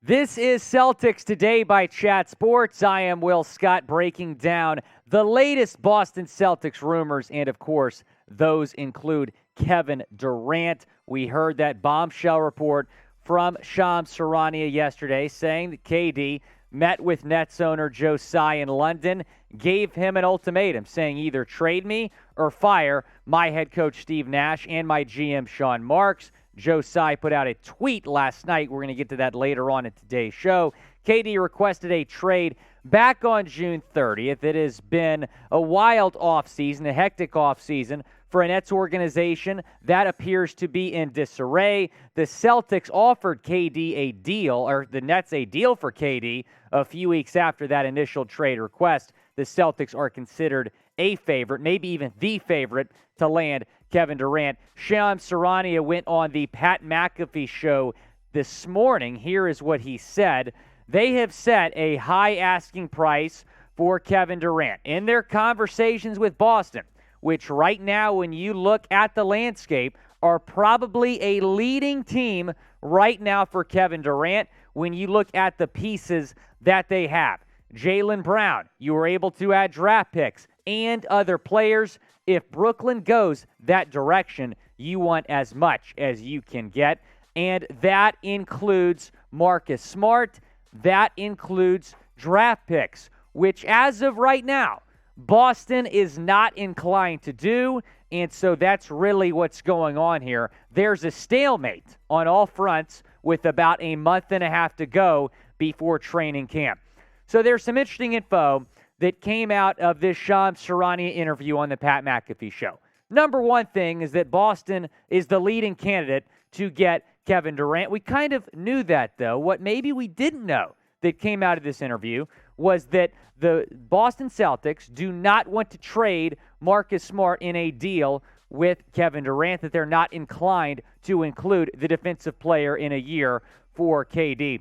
This is Celtics Today by Chat Sports. I am Will Scott, breaking down the latest Boston Celtics rumors, and of course, those include Kevin Durant. We heard that bombshell report from Shams Charania yesterday saying that KD met with Nets owner Joe Tsai in London, gave him an ultimatum saying either trade me or fire my head coach Steve Nash and my GM Sean Marks. Joe Tsai put out a tweet last night. We're going to get to that later on in today's show. KD requested a trade back on June 30th. It has been a wild offseason, a hectic offseason for a Nets organization that appears to be in disarray. The Celtics offered KD a deal, or the Nets a deal for KD a few weeks after that initial trade request. The Celtics are considered a favorite, maybe even the favorite, to land Kevin Durant. Shams Charania went on the Pat McAfee Show this morning. Here is what he said. They have set a high asking price for Kevin Durant. In their conversations with Boston, which right now, when you look at the landscape, are probably a leading team right now for Kevin Durant when you look at the pieces that they have. Jaylen Brown, you were able to add draft picks and other players. If Brooklyn goes that direction, you want as much as you can get, and that includes Marcus Smart. That includes draft picks, which as of right now, Boston is not inclined to do, and so that's really what's going on here. There's a stalemate on all fronts with about a month and a half to go before training camp. So there's some interesting info that came out of this Shams Charania interview on the Pat McAfee Show. Number one thing is that Boston is the leading candidate to get Kevin Durant. We kind of knew that, though. What maybe we didn't know that came out of this interview was that the Boston Celtics do not want to trade Marcus Smart in a deal with Kevin Durant, that they're not inclined to include the defensive player in a year for KD.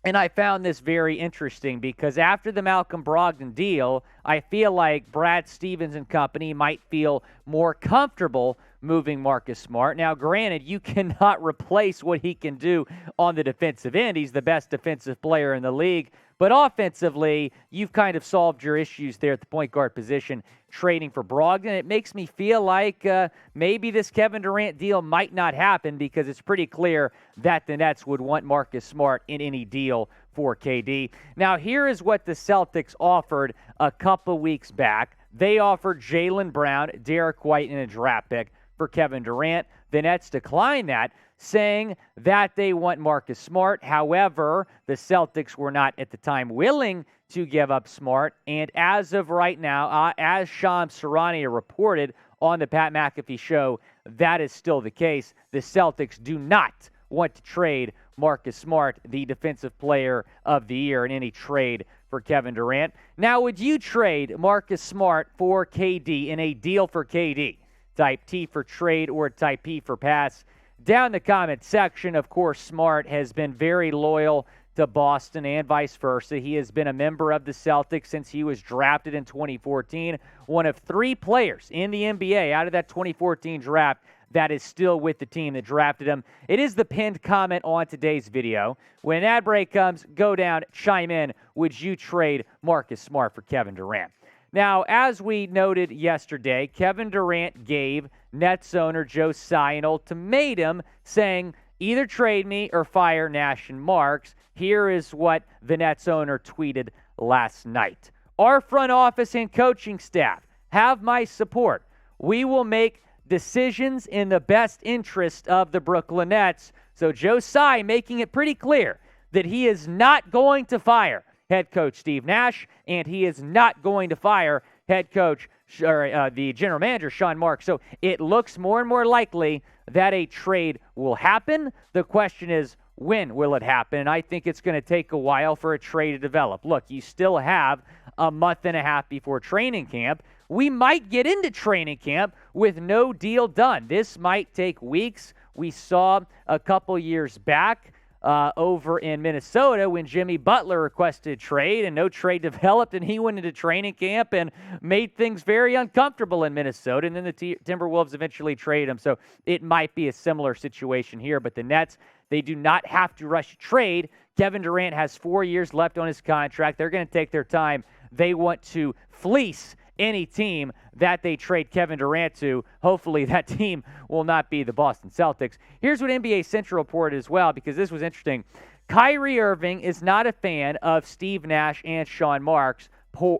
And I found this very interesting because after the Malcolm Brogdon deal, I feel like Brad Stevens and company might feel more comfortable moving Marcus Smart. Now, granted, you cannot replace what he can do on the defensive end. He's the best defensive player in the league. But offensively, you've kind of solved your issues there at the point guard position, trading for Brogdon. It makes me feel like maybe this Kevin Durant deal might not happen because it's pretty clear that the Nets would want Marcus Smart in any deal for KD. Now, here is what the Celtics offered a couple weeks back. They offered Jaylen Brown, Derek White, and a draft pick for Kevin Durant. The Nets declined that, saying that they want Marcus Smart. However, the Celtics were not at the time willing to give up Smart. And as of right now, as Shams Charania reported on the Pat McAfee Show, that is still the case. The Celtics do not want to trade Marcus Smart, the defensive player of the year, in any trade for Kevin Durant. Now, would you trade Marcus Smart for KD in a deal for KD? Type T for trade or type P for pass. Down in the comment section, of course, Smart has been very loyal to Boston and vice versa. He has been a member of the Celtics since he was drafted in 2014. One of three players in the NBA out of that 2014 draft that is still with the team that drafted him. It is the pinned comment on today's video. When an ad break comes, go down, chime in. Would you trade Marcus Smart for Kevin Durant? Now, as we noted yesterday, Kevin Durant gave Nets owner Joe Tsai an ultimatum saying, either trade me or fire Nash and Marks. Here is what the Nets owner tweeted last night. Our front office and coaching staff have my support. We will make decisions in the best interest of the Brooklyn Nets. So Joe Tsai making it pretty clear that he is not going to fire head coach Steve Nash, and he is not going to fire head coach or the general manager Sean Marks. So it looks more and more likely that a trade will happen. The question is, when will it happen? And I think it's going to take a while for a trade to develop. Look, you still have a month and a half before training camp. We might get into training camp with no deal done. This might take weeks. We saw a couple years back over in Minnesota when Jimmy Butler requested trade and no trade developed, and he went into training camp and made things very uncomfortable in Minnesota, and then the Timberwolves eventually traded him. So it might be a similar situation here, but the Nets, they do not have to rush trade. Kevin Durant has 4 years left on his contract. They're going to take their time. They want to fleece any team that they trade Kevin Durant to. Hopefully that team will not be the Boston Celtics. Here's what NBA Central reported as well, because this was interesting. Kyrie Irving is not a fan of Steve Nash and Sean Marks,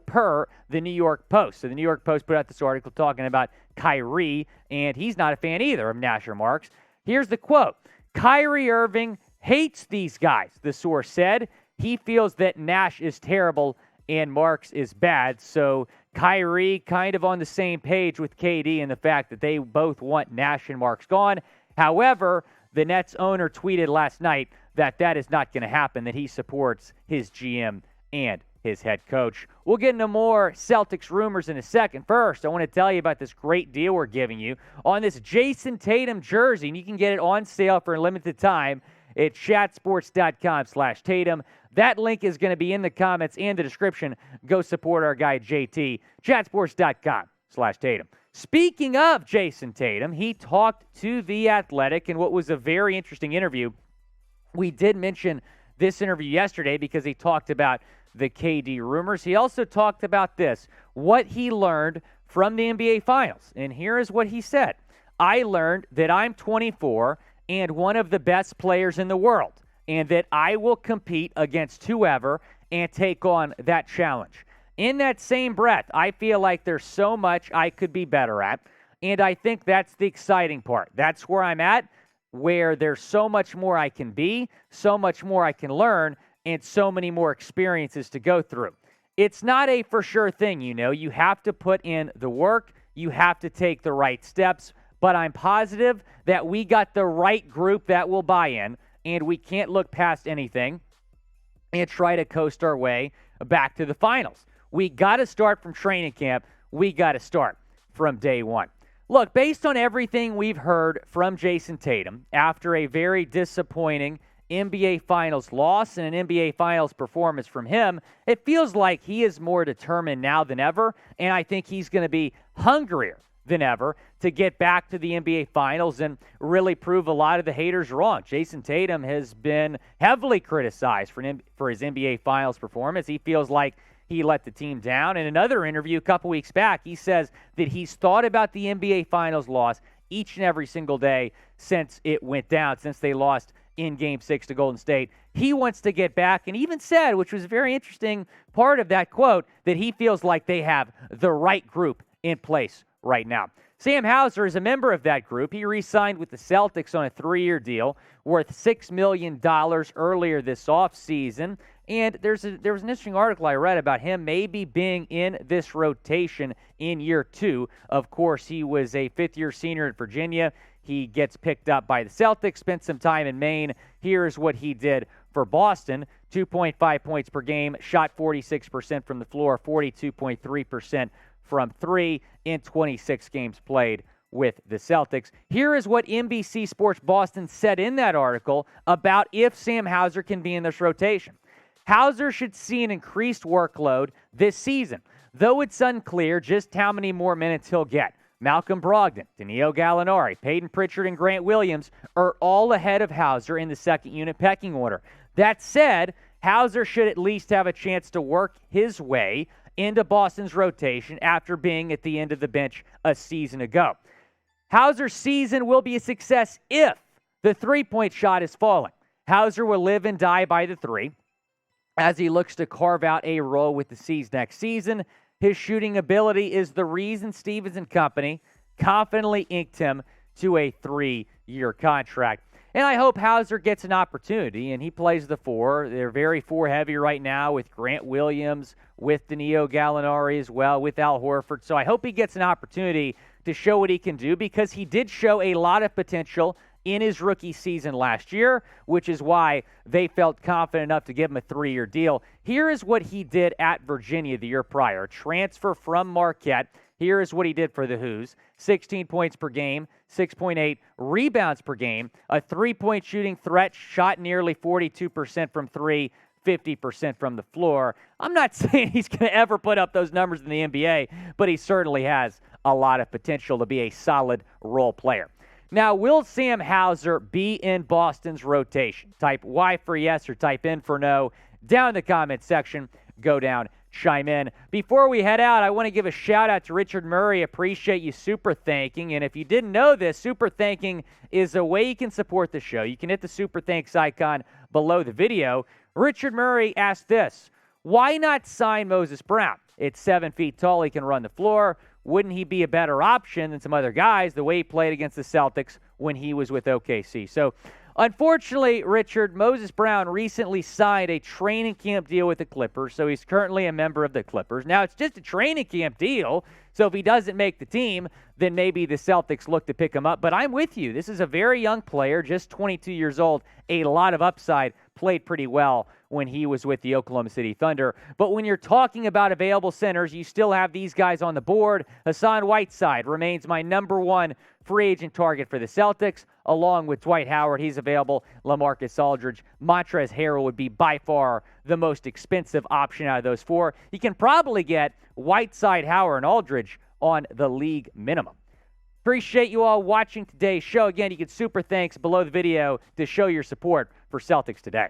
per the New York Post. So the New York Post put out this article talking about Kyrie, and he's not a fan either of Nash or Marks. Here's the quote. Kyrie Irving hates these guys, the source said. He feels that Nash is terrible and Marks is bad. So Kyrie kind of on the same page with KD in the fact that they both want Nash and Marks gone. However, the Nets owner tweeted last night that that is not going to happen, that he supports his GM and his head coach. We'll get into more Celtics rumors in a second. First, I want to tell you about this great deal we're giving you on this Jason Tatum jersey, and you can get it on sale for a limited time at chatsports.com/Tatum. That link is going to be in the comments and the description. Go support our guy JT, chatsports.com/Tatum. Speaking of Jason Tatum, he talked to The Athletic in what was a very interesting interview. We did mention this interview yesterday because he talked about the KD rumors. He also talked about this, what he learned from the NBA Finals. And here is what he said. I learned that I'm 24 and one of the best players in the world, and that I will compete against whoever and take on that challenge. In that same breath, I feel like there's so much I could be better at, and I think that's the exciting part. That's where I'm at, where there's so much more I can be, so much more I can learn, and so many more experiences to go through. It's not a for sure thing, you know. You have to put in the work. You have to take the right steps. But I'm positive that we got the right group that will buy in, and we can't look past anything and try to coast our way back to the finals. We got to start from training camp. We got to start from day one. Look, based on everything we've heard from Jason Tatum after a very disappointing NBA Finals loss and an NBA Finals performance from him, it feels like he is more determined now than ever, and I think he's going to be hungrier than ever to get back to the NBA Finals and really prove a lot of the haters wrong. Jason Tatum has been heavily criticized for his NBA Finals performance. He feels like he let the team down. In another interview a couple weeks back, he says that he's thought about the NBA Finals loss each and every single day since it went down, since they lost in Game 6 to Golden State. He wants to get back, and even said, which was a very interesting part of that quote, that he feels like they have the right group in place right now. Sam Hauser is a member of that group. He re-signed with the Celtics on a 3-year deal worth $6 million earlier this offseason. And there was an interesting article I read about him maybe being in this rotation in year 2. Of course, he was a 5th-year senior at Virginia. He gets picked up by the Celtics, spent some time in Maine. Here's what he did for Boston. 2.5 points per game, shot 46% from the floor, 42.3% from 3 in 26 games played with the Celtics. Here is what NBC Sports Boston said in that article about if Sam Hauser can be in this rotation. Hauser should see an increased workload this season, though it's unclear just how many more minutes he'll get. Malcolm Brogdon, Danilo Gallinari, Peyton Pritchard, and Grant Williams are all ahead of Hauser in the second unit pecking order. That said, Hauser should at least have a chance to work his way into Boston's rotation after being at the end of the bench a season ago. Hauser's season will be a success if the three-point shot is falling. Hauser will live and die by the three as he looks to carve out a role with the C's next season. His shooting ability is the reason Stevens and company confidently inked him to a 3-year contract. And I hope Hauser gets an opportunity, and he plays the 4. They're very 4-heavy right now with Grant Williams, with Danilo Gallinari as well, with Al Horford. So I hope he gets an opportunity to show what he can do, because he did show a lot of potential in his rookie season last year, which is why they felt confident enough to give him a 3-year deal. Here is what he did at Virginia the year prior. Transfer from Marquette. Here is what he did for the Hoos. 16 points per game, 6.8 rebounds per game, a three-point shooting threat, shot nearly 42% from 3, 50% from the floor. I'm not saying he's going to ever put up those numbers in the NBA, but he certainly has a lot of potential to be a solid role player. Now, will Sam Hauser be in Boston's rotation? Type Y for yes or type N for no down in the comment section. Go down, chime in. Before we head out, I want to give a shout out to Richard Murray. Appreciate you super thanking. And if you didn't know this, super thanking is a way you can support the show. You can hit the super thanks icon below the video. Richard Murray asked this: why not sign Moses Brown? It's 7 feet tall. He can run the floor. Wouldn't he be a better option than some other guys the way he played against the Celtics when he was with OKC? So, unfortunately, Richard, Moses Brown recently signed a training camp deal with the Clippers, so he's currently a member of the Clippers. Now, it's just a training camp deal, so if he doesn't make the team, then maybe the Celtics look to pick him up. But I'm with you. This is a very young player, just 22 years old, a lot of upside, played pretty well when he was with the Oklahoma City Thunder. But when you're talking about available centers, you still have these guys on the board. Hassan Whiteside remains my number one free agent target for the Celtics, along with Dwight Howard. He's available. LaMarcus Aldridge. Montrezl Harrell would be by far the most expensive option out of those four. You can probably get Whiteside, Howard, and Aldridge on the league minimum. Appreciate you all watching today's show. Again, you can super thanks below the video to show your support for Celtics Today.